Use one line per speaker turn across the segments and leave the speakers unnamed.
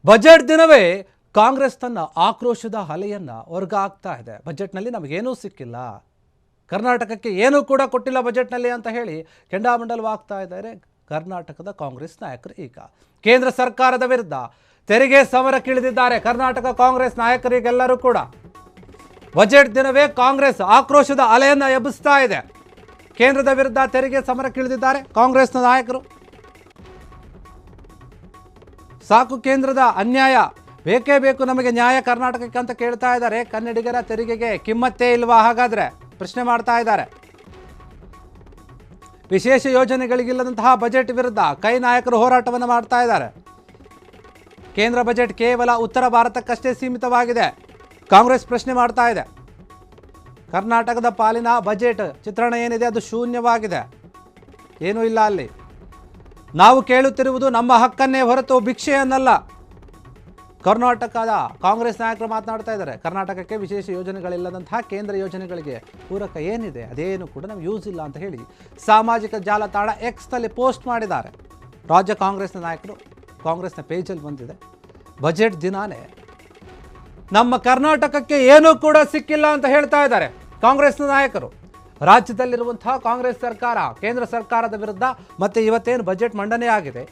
Budget ದಿನವೇ ಕಾಂಗ್ರೆಸ್ ತನ್ನ ಆಕ್ರೋಶದ ಅಲೆಯನ್ನು ಹೊರಗಾಗ್ತಾ ಇದೆ. ಬಜೆಟ್ನಲ್ಲಿ ನಮಗೇನೂ ಸಿಕ್ಕಿಲ್ಲ, ಕರ್ನಾಟಕಕ್ಕೆ ಏನೂ ಕೂಡ ಕೊಟ್ಟಿಲ್ಲ ಬಜೆಟ್ನಲ್ಲಿ ಅಂತ ಹೇಳಿ ಕೆಂಡಾಮಂಡಲವಾಗ್ತಾ ಇದ್ದಾರೆ ಕರ್ನಾಟಕದ ಕಾಂಗ್ರೆಸ್ ನಾಯಕರು. ಈಗ ಕೇಂದ್ರ ಸರ್ಕಾರದ ವಿರುದ್ಧ ತೆರಿಗೆ ಸಮರಕ್ಕಿಳಿದಿದ್ದಾರೆ ಕರ್ನಾಟಕ ಕಾಂಗ್ರೆಸ್ ನಾಯಕರಿಗೆಲ್ಲರೂ ಕೂಡ. ಬಜೆಟ್ ದಿನವೇ ಕಾಂಗ್ರೆಸ್ ಆಕ್ರೋಶದ ಅಲೆಯನ್ನು ಎಬ್ಬಿಸ್ತಾ ಇದೆ. ಕೇಂದ್ರದ ವಿರುದ್ಧ ತೆರಿಗೆ ಸಮರಕ್ಕಿಳಿದಿದ್ದಾರೆ ಕಾಂಗ್ರೆಸ್ನ ನಾಯಕರು. ಸಾಕು ಕೇಂದ್ರದ ಅನ್ಯಾಯ, ಬೇಕೇ ಬೇಕು ನಮಗೆ ನ್ಯಾಯ ಕರ್ನಾಟಕಕ್ಕೆ ಅಂತ ಕೇಳ್ತಾ ಇದ್ದಾರೆ. ಕನ್ನಡಿಗರ ತೆರಿಗೆಗೆ ಕಿಮ್ಮತ್ತೇ ಇಲ್ವಾ ಹಾಗಾದರೆ ಪ್ರಶ್ನೆ ಮಾಡ್ತಾ ಇದ್ದಾರೆ. ವಿಶೇಷ ಯೋಜನೆಗಳಿಗಿಲ್ಲದಂತಹ ಬಜೆಟ್ ವಿರುದ್ಧ ಕೈ ನಾಯಕರು ಹೋರಾಟವನ್ನು ಮಾಡ್ತಾ ಇದ್ದಾರೆ. ಕೇಂದ್ರ ಬಜೆಟ್ ಕೇವಲ ಉತ್ತರ ಭಾರತಕ್ಕಷ್ಟೇ ಸೀಮಿತವಾಗಿದೆ, ಕಾಂಗ್ರೆಸ್ ಪ್ರಶ್ನೆ ಮಾಡ್ತಾ ಇದೆ. ಕರ್ನಾಟಕದ ಪಾಲಿನ ಬಜೆಟ್ ಚಿತ್ರಣ ಏನಿದೆ ಅದು ಶೂನ್ಯವಾಗಿದೆ, ಏನೂ ಇಲ್ಲ ಅಲ್ಲಿ. ನಾವು ಕೇಳುತ್ತಿರುವುದು ನಮ್ಮ ಹಕ್ಕನ್ನೇ ಹೊರತು ಭಿಕ್ಷೆಯನ್ನಲ್ಲ. ಕರ್ನಾಟಕದ ಕಾಂಗ್ರೆಸ್ ನಾಯಕರು ಮಾತನಾಡ್ತಾ ಇದ್ದಾರೆ. ಕರ್ನಾಟಕಕ್ಕೆ ವಿಶೇಷ ಯೋಜನೆಗಳಿಲ್ಲದಂತಹ ಕೇಂದ್ರ ಯೋಜನೆಗಳಿಗೆ ಪೂರಕ ಏನಿದೆ ಅದೇನು ಕೂಡ ನಮ್ಗೆ ಯೂಸ್ ಇಲ್ಲ ಅಂತ ಹೇಳಿ ಸಾಮಾಜಿಕ ಜಾಲತಾಣ ಎಕ್ಸ್ನಲ್ಲಿ ಪೋಸ್ಟ್ ಮಾಡಿದ್ದಾರೆ ರಾಜ್ಯ ಕಾಂಗ್ರೆಸ್ನ ನಾಯಕರು. ಕಾಂಗ್ರೆಸ್ನ ಪೇಜಲ್ಲಿ ಬಂದಿದೆ, ಬಜೆಟ್ ದಿನಾನೇ ನಮ್ಮ ಕರ್ನಾಟಕಕ್ಕೆ ಏನೂ ಕೂಡ ಸಿಕ್ಕಿಲ್ಲ ಅಂತ ಹೇಳ್ತಾ ಇದ್ದಾರೆ ಕಾಂಗ್ರೆಸ್ನ ನಾಯಕರು. ರಾಜ್ಯದಲ್ಲಿರುವಂತಹ ಕಾಂಗ್ರೆಸ್ ಸರ್ಕಾರ ಕೇಂದ್ರ ಸರ್ಕಾರದ ವಿರುದ್ಧ ಮತ್ತೆ ಇವತ್ತೇನು ಬಜೆಟ್ ಮಂಡನೆ ಆಗಿದೆ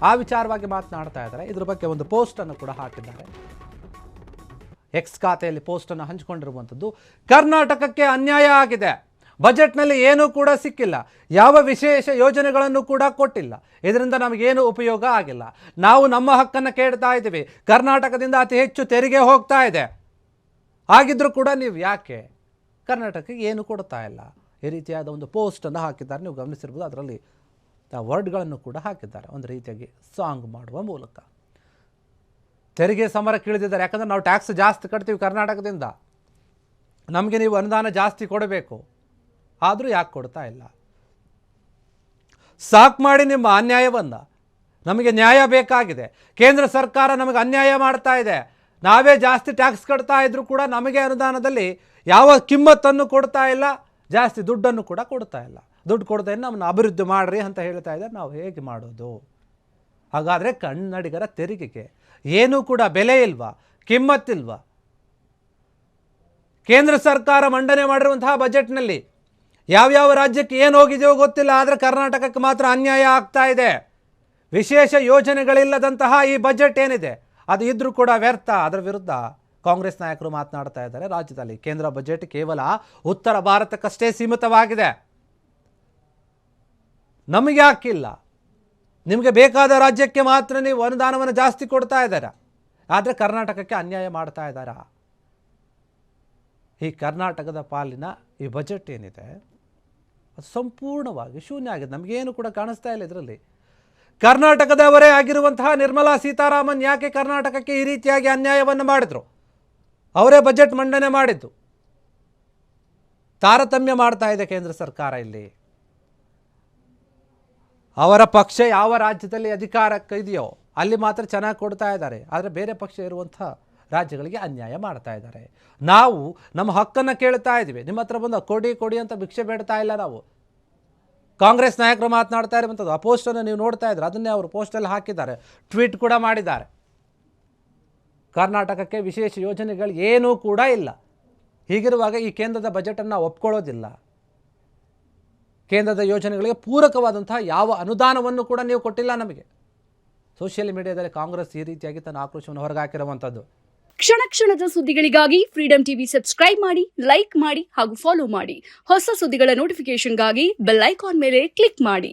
ಆ ವಿಚಾರವಾಗಿ ಮಾತನಾಡ್ತಾ ಇದ್ದಾರೆ. ಇದ್ರ ಬಗ್ಗೆ ಒಂದು ಪೋಸ್ಟನ್ನು ಕೂಡ ಹಾಕಿದ್ದಾರೆ. ಎಕ್ಸ್ ಖಾತೆಯಲ್ಲಿ ಪೋಸ್ಟನ್ನು ಹಂಚಿಕೊಂಡಿರುವಂಥದ್ದು. ಕರ್ನಾಟಕಕ್ಕೆ ಅನ್ಯಾಯ ಆಗಿದೆ, ಬಜೆಟ್ನಲ್ಲಿ ಏನೂ ಕೂಡ ಸಿಕ್ಕಿಲ್ಲ, ಯಾವ ವಿಶೇಷ ಯೋಜನೆಗಳನ್ನು ಕೂಡ ಕೊಟ್ಟಿಲ್ಲ, ಇದರಿಂದ ನಮಗೇನು ಉಪಯೋಗ ಆಗಿಲ್ಲ. ನಾವು ನಮ್ಮ ಹಕ್ಕನ್ನು ಕೇಳ್ತಾ ಇದ್ದೀವಿ, ಕರ್ನಾಟಕದಿಂದ ಅತಿ ಹೆಚ್ಚು ತೆರಿಗೆ ಹೋಗ್ತಾ ಇದೆ, ಆಗಿದ್ರೂ ಕೂಡ ನೀವು ಯಾಕೆ ಕರ್ನಾಟಕಕ್ಕೆ ಏನು ಕೊಡ್ತಾ ಇಲ್ಲ? ಈ ರೀತಿಯಾದ ಒಂದು ಪೋಸ್ಟನ್ನು ಹಾಕಿದ್ದಾರೆ, ನೀವು ಗಮನಿಸಿರ್ಬೋದು. ಅದರಲ್ಲಿ ವರ್ಡ್ಗಳನ್ನು ಕೂಡ ಹಾಕಿದ್ದಾರೆ, ಒಂದು ರೀತಿಯಾಗಿ ಸಾಂಗ್ ಮಾಡುವ ಮೂಲಕ. ತೆರಿಗೆ ಸಮರಕ್ಕೆ ಇಳಿದಿದ್ದಾರೆ, ಯಾಕಂದರೆ ನಾವು ಟ್ಯಾಕ್ಸ್ ಜಾಸ್ತಿ ಕಟ್ತೀವಿ ಕರ್ನಾಟಕದಿಂದ, ನಮಗೆ ನೀವು ಅನುದಾನ ಜಾಸ್ತಿ ಕೊಡಬೇಕು, ಆದರೂ ಯಾಕೆ ಕೊಡ್ತಾ ಇಲ್ಲ? ಸಾಕು ಮಾಡಿ ನಿಮ್ಮ ಅನ್ಯಾಯವನ್ನು, ನಮಗೆ ನ್ಯಾಯ ಬೇಕಾಗಿದೆ. ಕೇಂದ್ರ ಸರ್ಕಾರ ನಮಗೆ ಅನ್ಯಾಯ ಮಾಡ್ತಾ ಇದೆ, ನಾವೇ ಜಾಸ್ತಿ ಟ್ಯಾಕ್ಸ್ ಕಟ್ತಾ ಇದ್ರೂ ಕೂಡ ನಮಗೆ ಅನುದಾನದಲ್ಲಿ ಯಾವ ಕಿಮ್ಮತ್ತನ್ನು ಕೊಡ್ತಾ ಇಲ್ಲ, ಜಾಸ್ತಿ ದುಡ್ಡನ್ನು ಕೂಡ ಕೊಡ್ತಾ ಇಲ್ಲ. ದುಡ್ಡು ಕೊಡದೆ ನಮ್ಮನ್ನು ಅಭಿವೃದ್ಧಿ ಮಾಡಿರಿ ಅಂತ ಹೇಳ್ತಾ ಇದ್ದಾರೆ. ನಾವು ಹೇಗೆ ಮಾಡೋದು? ಹಾಗಾದರೆ ಕನ್ನಡಿಗರ ತೆರಿಗೆಗೆ ಏನೂ ಕೂಡ ಬೆಲೆ ಇಲ್ವಾ, ಕಿಮ್ಮತ್ತಿಲ್ವಾ? ಕೇಂದ್ರ ಸರ್ಕಾರ ಮಂಡನೆ ಮಾಡಿರುವಂತಹ ಬಜೆಟ್ನಲ್ಲಿ ಯಾವ್ಯಾವ ರಾಜ್ಯಕ್ಕೆ ಏನು ಹೋಗಿದೆಯೋ ಗೊತ್ತಿಲ್ಲ, ಆದರೆ ಕರ್ನಾಟಕಕ್ಕೆ ಮಾತ್ರ ಅನ್ಯಾಯ ಆಗ್ತಾ ಇದೆ. ವಿಶೇಷ ಯೋಜನೆಗಳಿಲ್ಲದಂತಹ ಈ ಬಜೆಟ್ ಏನಿದೆ ಅದು ಇದ್ರೂ ಕೂಡ ವ್ಯರ್ಥ. ಅದರ ವಿರುದ್ಧ ಕಾಂಗ್ರೆಸ್ ನಾಯಕರು ಮಾತನಾಡ್ತಾ ಇದ್ದಾರೆ. ರಾಜ್ಯದಲ್ಲಿ ಕೇಂದ್ರ ಬಜೆಟ್ ಕೇವಲ ಉತ್ತರ ಭಾರತಕ್ಕಷ್ಟೇ ಸೀಮಿತವಾಗಿದೆ, ನಮಗೆ ಹಾಕಿಲ್ಲ, ನಿಮಗೆ ಬೇಕಾದ ರಾಜ್ಯಕ್ಕೆ ಮಾತ್ರ ನೀವು ಅನುದಾನವನ್ನು ಜಾಸ್ತಿ ಕೊಡ್ತಾ ಇದ್ದಾರಾ, ಆದರೆ ಕರ್ನಾಟಕಕ್ಕೆ ಅನ್ಯಾಯ ಮಾಡ್ತಾ ಇದ್ದಾರಾ? ಈ ಕರ್ನಾಟಕದ ಪಾಲಿನ ಈ ಬಜೆಟ್ ಏನಿದೆ ಅದು ಸಂಪೂರ್ಣವಾಗಿ ಶೂನ್ಯ ಆಗಿದೆ, ನಮಗೇನು ಕೂಡ ಕಾಣಿಸ್ತಾ ಇಲ್ಲ ಇದರಲ್ಲಿ. ಕರ್ನಾಟಕದವರೇ ಆಗಿರುವಂತಹ ನಿರ್ಮಲಾ ಸೀತಾರಾಮನ್ ಯಾಕೆ ಕರ್ನಾಟಕಕ್ಕೆ ಈ ರೀತಿಯಾಗಿ ಅನ್ಯಾಯವನ್ನು ಮಾಡಿದ್ರು? ಅವರೇ ಬಜೆಟ್ ಮಂಡನೆ ಮಾಡಿದ್ದು. ತಾರತಮ್ಯ ಮಾಡ್ತಾ ಇದೆ ಕೇಂದ್ರ ಸರ್ಕಾರ. ಇಲ್ಲಿ ಅವರ ಪಕ್ಷ ಯಾವ ರಾಜ್ಯದಲ್ಲಿ ಅಧಿಕಾರಕ್ಕೆ ಇದೆಯೋ ಅಲ್ಲಿ ಮಾತ್ರ ಚೆನ್ನಾಗಿ ಕೊಡ್ತಾ ಇದ್ದಾರೆ, ಆದರೆ ಬೇರೆ ಪಕ್ಷ ಇರುವಂಥ ರಾಜ್ಯಗಳಿಗೆ ಅನ್ಯಾಯ ಮಾಡ್ತಾ ಇದ್ದಾರೆ. ನಾವು ನಮ್ಮ ಹಕ್ಕನ್ನು ಕೇಳ್ತಾ ಇದ್ದೀವಿ, ನಿಮ್ಮ ಹತ್ರ ಬಂದು ಕೊಡಿ ಕೊಡಿ ಅಂತ ಭಿಕ್ಷೆ ಬೇಡ್ತಾ ಇಲ್ಲ ನಾವು. ಕಾಂಗ್ರೆಸ್ ನಾಯಕರು ಮಾತನಾಡ್ತಾ ಇರುವಂಥದ್ದು ಆ ಪೋಸ್ಟನ್ನು ನೀವು ನೋಡ್ತಾ ಇದ್ರೆ, ಅದನ್ನೇ ಅವರು ಪೋಸ್ಟಲ್ಲಿ ಹಾಕಿದ್ದಾರೆ, ಟ್ವೀಟ್ ಕೂಡ ಮಾಡಿದ್ದಾರೆ. ಕರ್ನಾಟಕಕ್ಕೆ ವಿಶೇಷ ಯೋಜನೆಗಳು ಏನೂ ಕೂಡ ಇಲ್ಲ. ಹೀಗಿರುವಾಗ ಈ ಕೇಂದ್ರದ ಬಜೆಟನ್ನು ನಾವು ಒಪ್ಕೊಳ್ಳೋದಿಲ್ಲ. ಕೇಂದ್ರದ ಯೋಜನೆಗಳಿಗೆ ಪೂರಕವಾದಂತಹ ಯಾವ ಅನುದಾನವನ್ನು ಕೂಡ ನೀವು ಕೊಟ್ಟಿಲ್ಲ ನಮಗೆ. ಸೋಷಿಯಲ್ ಮೀಡಿಯಾದಲ್ಲಿ ಕಾಂಗ್ರೆಸ್ ಈ ರೀತಿಯಾಗಿ ತನ್ನ ಆಕ್ರೋಶವನ್ನು ಹೊರಗಾಕಿರುವಂಥದ್ದು.
ಕ್ಷಣ ಕ್ಷಣದ ಸುದ್ದಿಗಳಿಗಾಗಿ ಫ್ರೀಡಂ ಟಿವಿ ಸಬ್ಸ್ಕ್ರೈಬ್ ಮಾಡಿ, ಲೈಕ್ ಮಾಡಿ ಹಾಗೂ ಫಾಲೋ ಮಾಡಿ. ಹೊಸ ಸುದ್ದಿಗಳ ನೋಟಿಫಿಕೇಶನ್ಗಾಗಿ ಬೆಲ್ ಐಕಾನ್ ಮೇಲೆ ಕ್ಲಿಕ್ ಮಾಡಿ.